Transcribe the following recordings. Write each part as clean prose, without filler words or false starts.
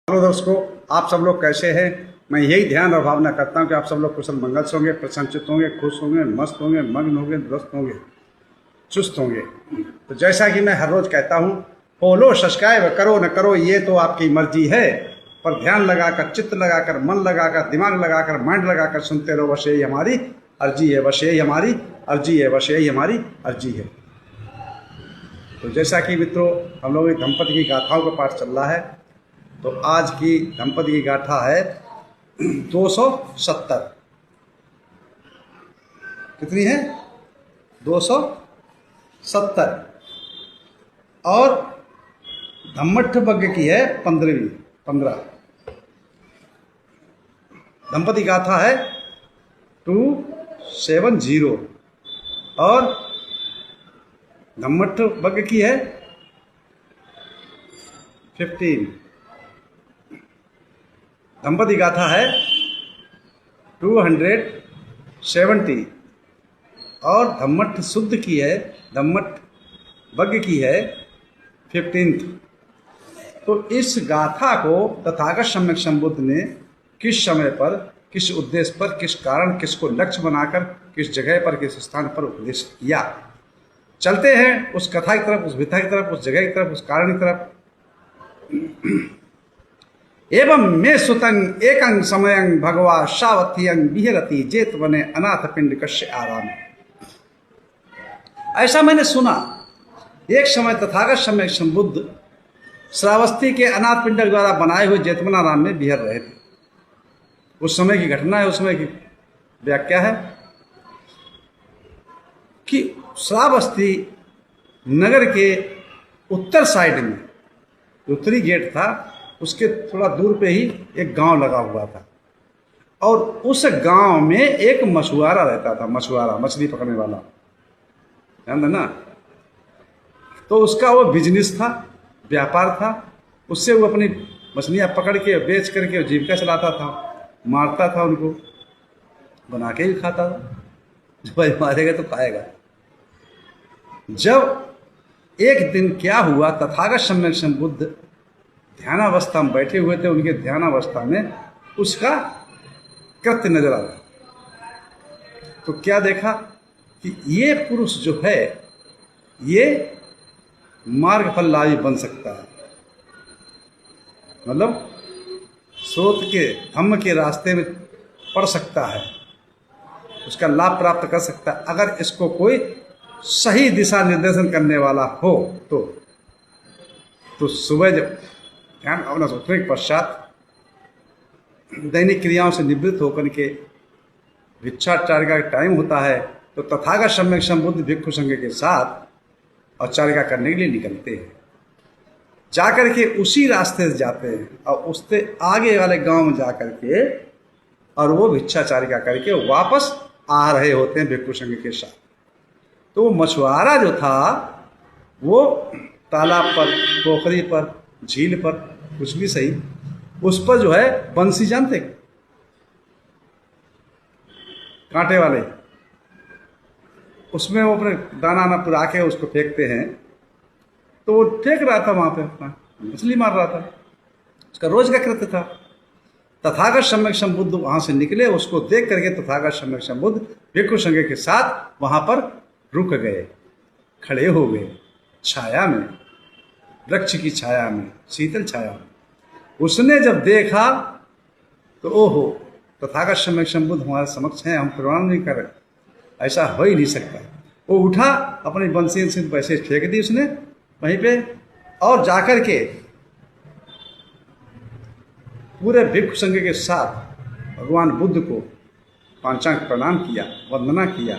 Hello दोस्तों, आप सब लोग कैसे हैं। मैं यही ध्यान और भावना करता हूं कि आप सब लोग कुशल मंगल से होंगे, प्रसन्नचित होंगे, खुश होंगे, मस्त होंगे, मग्न होंगे, दुरुस्त होंगे, चुस्त होंगे। तो जैसा कि मैं हर रोज कहता हूं, फॉलो सब्सक्राइब करो न करो ये तो आपकी मर्जी है, पर ध्यान लगाकर, चित्त लगाकर, मन लगाकर, दिमाग लगाकर, माइंड लगाकर सुनते रहो। बस यही हमारी अर्जी है, बस यही हमारी अर्जी है, बस यही हमारी अर्जी है। तो जैसा कि मित्रों, हम लोग दंपति की गाथाओं का पाठ चल रहा है। तो आज की दंपति की गाथा है 270। कितनी है? 270। और धम्मठ वग्ग की है 15। दंपति गाथा है 270 और धम्मठ वग्ग की है 15। दंपति गाथा है 270 और धम्मठ शुद्ध की है, धम्मठ वग्ग की है 15। तो इस गाथा को तथागत सम्यक संबुद्ध ने किस समय पर, किस उद्देश्य पर, किस कारण, किसको लक्ष्य बनाकर, किस जगह पर, किस स्थान पर उपदेश किया। चलते हैं उस कथा की तरफ, उस विधा की तरफ, उस जगह की तरफ, उस कारण की तरफ। एवं मे सुतंग एकंग समयंग भगवा सावथियंग विहरति जेत बने अनाथ पिंड कश्य आराम। ऐसा मैंने सुना, एक समय तथागत सम्यक संबुद्ध श्रावस्ती के अनाथ पिंड द्वारा बनाए हुए जेतवनाराम में विहर रहे थे। उस समय की घटना है, उस समय की व्याख्या है कि श्रावस्ती नगर के उत्तर साइड में, उत्तरी गेट था, उसके थोड़ा दूर पे ही एक गांव लगा हुआ था। और उस गांव में एक मछुआरा रहता था, मछुआरा, मछली पकड़ने वाला, ध्यान देना। तो उसका वो बिजनेस था, व्यापार था। उससे वो अपनी मछलियां पकड़ के बेच करके जीविका चलाता था, मारता था उनको, बना के भी खाता था। जो भाई मारेगा तो खाएगा। जब एक दिन क्या हुआ, तथागत सम्यक संबुद्ध ध्यानावस्था में बैठे हुए थे, उनके ध्यानावस्था में उसका कृत्य नजर आया। तो क्या देखा कि ये पुरुष जो है ये मार्गफललाभी बन सकता है, मतलब स्रोत के, धम्म के रास्ते में पड़ सकता है, उसका लाभ प्राप्त कर सकता है, अगर इसको कोई सही दिशा निर्देशन करने वाला हो तो सुबह जब ध्यान भावना से उठने के पश्चात दैनिक क्रियाओं से निवृत्त होकर के भिक्षाचारिका का टाइम होता है, तो तथागत सम्यक संबुद्ध भिक्षु संघ के साथ औपचारिका करने के लिए निकलते हैं। जाकर के उसी रास्ते से जाते हैं और उससे आगे वाले गांव में जाकर के और वो भिक्षाचारिका करके वापस आ रहे होते हैं भिक्षु संघ के साथ। तो वो मछुआरा जो था वो तालाब पर, पोखरी पर, झील पर, कुछ भी सही, उस पर जो है बंसी, जानते कांटे वाले, उसमें वो अपने दाना ना पुरा के उसको फेंकते हैं। तो वो फेंक रहा था वहां पे, अपना मछली मार रहा था, उसका रोज का कृत्य था। तथागत सम्यक संबुद्ध वहां से निकले, उसको देख करके तथागत सम्यक संबुद्ध भिक्षु संघ के साथ वहां पर रुक गए, खड़े हो गए छाया में, वृक्ष की छाया में, शीतल छाया में। उसने जब देखा तो ओहो, तथागत सम्यक संबुद्ध हमारे समक्ष हैं, हम प्रणाम नहीं कर रहे, ऐसा हो ही नहीं सकता। वो उठा, अपनी बंसी से वैसे फेंक दी उसने वहीं पे, और जाकर के पूरे भिक्षु संघ के साथ भगवान बुद्ध को पांचांग प्रणाम किया, वंदना किया।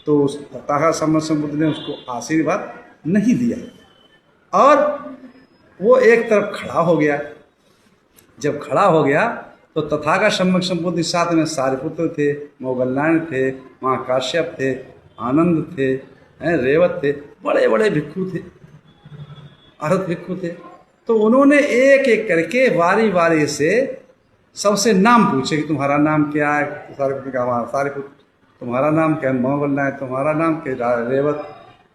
तो तथागत सम्यक संबुद्ध ने उसको आशीर्वाद नहीं दिया और वो एक तरफ खड़ा हो गया। जब खड़ा हो गया तो तथागत सम्यक संबुद्ध साथ में सारिपुत्र थे, मोगलनारायण थे, महाकाश्यप थे, आनंद थे, रेवत थे, बड़े बड़े भिक्षु थे, अर्हत भिक्षु थे। तो उन्होंने एक एक करके बारी बारी से सबसे नाम पूछे कि तुम्हारा नाम क्या है। सारिपुत्र का, हमारा सारिपुत्र। तुम्हारा नाम क्या? मोगलनारायण। तुम्हारा नाम क्या? रेवत।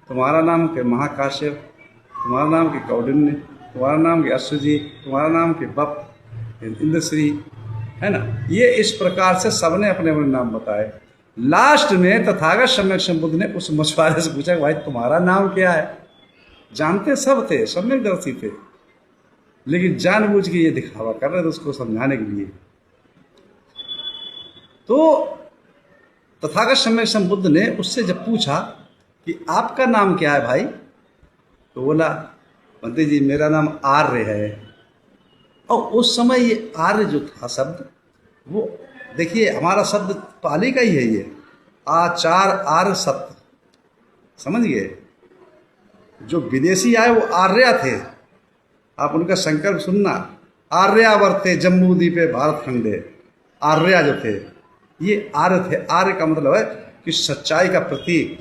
तुम्हारा नाम क्या? महाकाश्यप। तुम्हारा नाम क्या? कौंडिन्य। तुम्हारा नाम के अश्व जी, तुम्हारा नाम के बप, इंद्रश्री, है ना। ये इस प्रकार से सबने अपने अपने नाम बताए। लास्ट में तथागत सम्यक संबुद्ध ने उस मछुआरे से पूछा, भाई तुम्हारा नाम क्या है? जानते सब थे, सम्यकदर्शी थे, लेकिन जानबूझ के ये दिखावा कर रहे थे उसको समझाने के लिए। तो तथागत सम्यक संबुद्ध ने उससे जब पूछा कि आपका नाम क्या है भाई, तो बोला, पंडित जी मेरा नाम आर्य है। और उस समय ये आर्य जो था शब्द, वो देखिए हमारा शब्द पाली का ही है ये, आचार आर्य सत्य, समझ गए। जो विदेशी आए वो आर्या थे, आप उनका संकल्प सुनना, आर्यावर्ते जम्मू द्वीपे भारत खंडे, आर्या जो थे ये आर्य थे। आर्य का मतलब है कि सच्चाई का प्रतीक,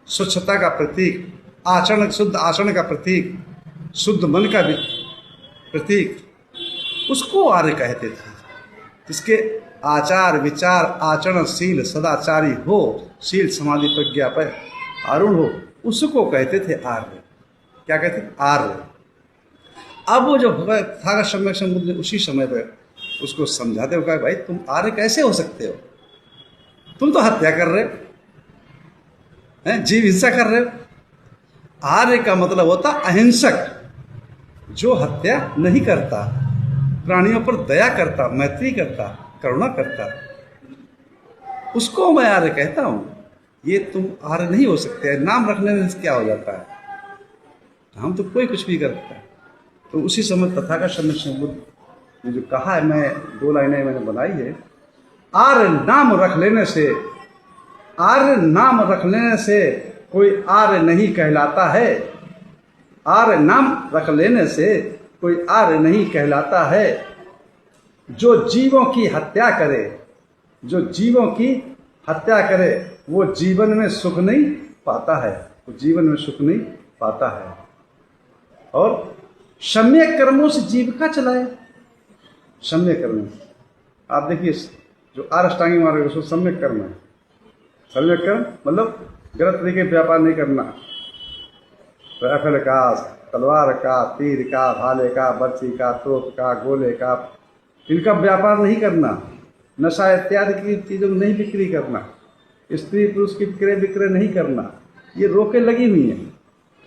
स्वच्छता का प्रतीक, आचरण, शुद्ध आचरण का प्रतीक, शुद्ध मन का प्रतीक, उसको आर्य कहते थे। जिसके आचार विचार आचरण शील सदाचारी हो, शील समाधि प्रज्ञा पर आरूढ़ हो, उसको कहते थे आर्य। क्या कहते थे? आर्य। अब वो जो तथागत सम्यक संबुद्ध ने उसी समय पर उसको समझाते हुए कहा, भाई तुम आर्य कैसे हो सकते हो? तुम तो हत्या कर रहे हैं, जीव हिंसा कर रहे हो। आर्य का मतलब होता अहिंसक, जो हत्या नहीं करता, प्राणियों पर दया करता, मैत्री करता, करुणा करता, उसको मैं आर्य कहता हूं। ये तुम आर्य नहीं हो सकते। नाम रखने से क्या हो जाता है? हम तो कोई कुछ भी करता है। तो उसी समय तथागत सम्यक संबुद्ध ने जो कहा है, मैं 2 लाइनें मैंने बनाई है, आर्य नाम रख लेने से, आर्य नाम रख लेने से कोई आर्य नहीं कहलाता है। आर्य नाम रख लेने से कोई आर्य नहीं कहलाता है। जो जीवों की हत्या करे, जो जीवों की हत्या करे, वो जीवन में सुख नहीं पाता है, वो जीवन में सुख नहीं पाता है। और सम्यक कर्मों से जीविका चलाए। सम्यक कर्म, आप देखिए जो अष्टांगिक मार्ग है उसको सम्यक कर्म है। सम्यक कर्म मतलब गलत तरीके व्यापार नहीं करना, राइफल का, तलवार का, तीर का, भाले का, बर्छी का, तोप का, गोले का, इनका व्यापार नहीं करना। नशा इत्यादि की चीज़ों में नहीं बिक्री करना, स्त्री पुरुष की क्रय विक्रय नहीं करना, ये रोकें लगी हुई हैं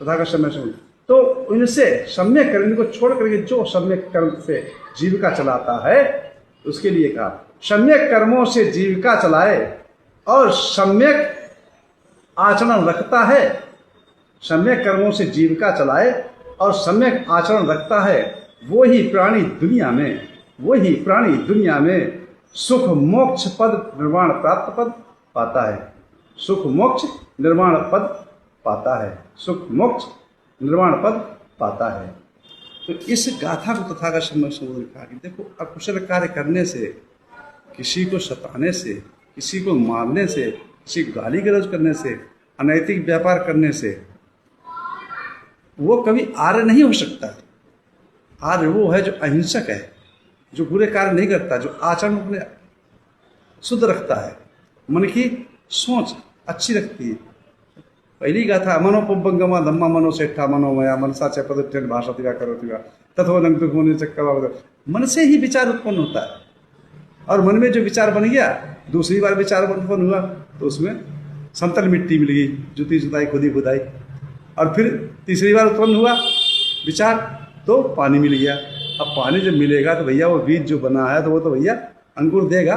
तथागत सम्यक संबुद्ध। तो इनसे सम्यक कर्म को छोड़ करके जो सम्यक कर्म से जीविका चलाता है, उसके लिए कहा सम्यक कर्मों से जीविका चलाए और सम्यक आचरण रखता है। सम्यक कर्मों से जीविका चलाए और सम्यक आचरण रखता है, वो ही प्राणी दुनिया में, वही प्राणी दुनिया में सुख मोक्ष पद निर्वाण प्राप्त पद पाता है। सुख मोक्ष निर्वाण पद पाता है, सुख मोक्ष निर्वाण पद पाता है। तो इस गाथा को तथागत सम्यक संबुद्ध ने कहा कि देखो, अकुशल कार्य करने से, किसी को सताने से, किसी को मारने से, किसी को गाली गलौज करने से, अनैतिक व्यापार करने से वो कभी आर्य नहीं हो सकता। आर्य वो है जो अहिंसक है, जो बुरे कार्य नहीं करता, जो आचरण अपने शुद्ध रखता है, मन की सोच अच्छी रखती है। पहली गाथा मनोपबंगमा धम्मा मनोसेठा मनोमया मनसा च पदुत्थेन भाषति वा करोति वा तथो नंग दुख होने चक्कर। मन से ही विचार उत्पन्न होता है, और मन में जो विचार बन गया, दूसरी बार विचार उत्पन्न हुआ तो उसमें समतल मिट्टी मिल गई, जुती जुताई खुदी खुदाई, और फिर तीसरी बार उत्पन्न हुआ विचार तो पानी मिल गया। अब पानी जब मिलेगा तो भैया वो बीज जो बना है तो वो तो भैया अंकुर देगा,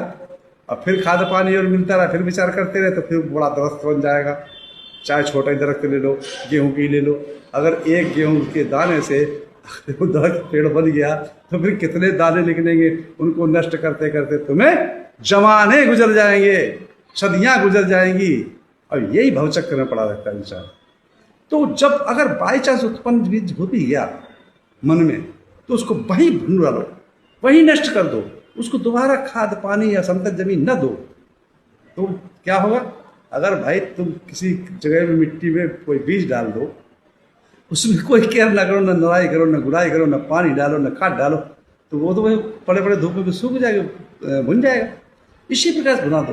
और फिर खाद पानी और मिलता रहा, फिर विचार करते रहे तो फिर बड़ा दरख्त बन जाएगा। चाहे छोटा दरख्त ले लो, गेहूं की ले लो, अगर एक गेहूं के दाने से वो दरख्त पेड़ बन गया तो फिर कितने दाने निकलेंगे। उनको नष्ट करते करते तुम्हें जमाने गुजर जाएंगे, सदियां गुजर जाएंगी, और यही भवचक्र में पड़ा रहता है इंसान। तो जब अगर बाई चांस उत्पन्न बीज हो भी गया मन में, तो उसको वहीं भून डालो, वहीं नष्ट कर दो, उसको दोबारा खाद पानी या समतल जमीन न दो। तो क्या होगा? अगर भाई तुम किसी जगह में मिट्टी में कोई बीज डाल दो, उसमें कोई केयर ना करो, ना नराई करो, ना गुड़ाई करो, ना पानी डालो, ना खाद डालो, तो वो तो बड़े बड़े धूप में सूख जाएगा, भुन जाएगा। इसी प्रकार से भुना दो।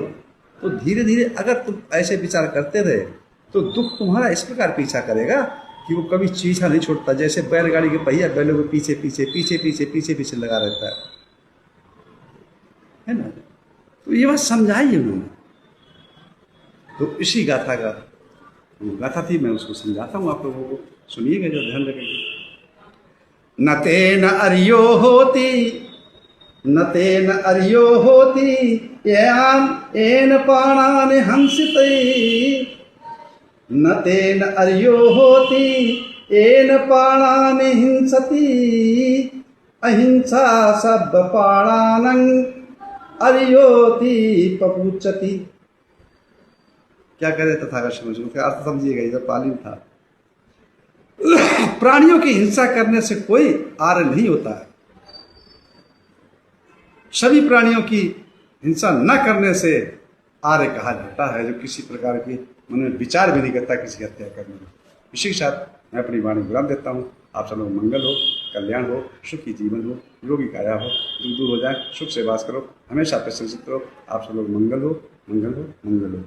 तो धीरे धीरे अगर तुम ऐसे विचार करते रहे तो दुख तुम्हारा इस प्रकार पीछा करेगा कि वो कभी पीछा नहीं छोड़ता, जैसे बैलगाड़ी के पहिया बैलों के पीछे पीछे पीछे पीछे पीछे पीछे लगा रहता है ना। तो ये बात समझाई उन्होंने। तो इसी गाथा का वो गाथा थी, मैं उसको समझाता हूँ आप लोगों को, सुनिएगा जो ध्यान रखेंगे। न तेन अर्यो होती, न तेन अर्यो होती एन पाणान हंसितै, न तेन अर्यो होती एन पाणान हिंसति, अहिंसा सब पाणानं अर्योति पपुच्यति। क्या करे तथागत समझो, उसका अर्थ समझिएगा, ये तो पाली था। प्राणियों की हिंसा करने से कोई आर्य नहीं होता है। सभी प्राणियों की हिंसा न करने से आर्य कहा जाता है, जो किसी प्रकार की मन में विचार भी नहीं करता किसी हत्या करने में। इसी के साथ मैं अपनी वाणी विराम देता हूँ। आप सब लोग मंगल हो, कल्याण हो, सुखी जीवन हो, निरोगी काया हो, दुख दूर हो जाए, सुख से वास करो, हमेशा प्रसन्नचित्त रहो। आप सब लोग मंगल हो, मंगल हो, मंगल हो।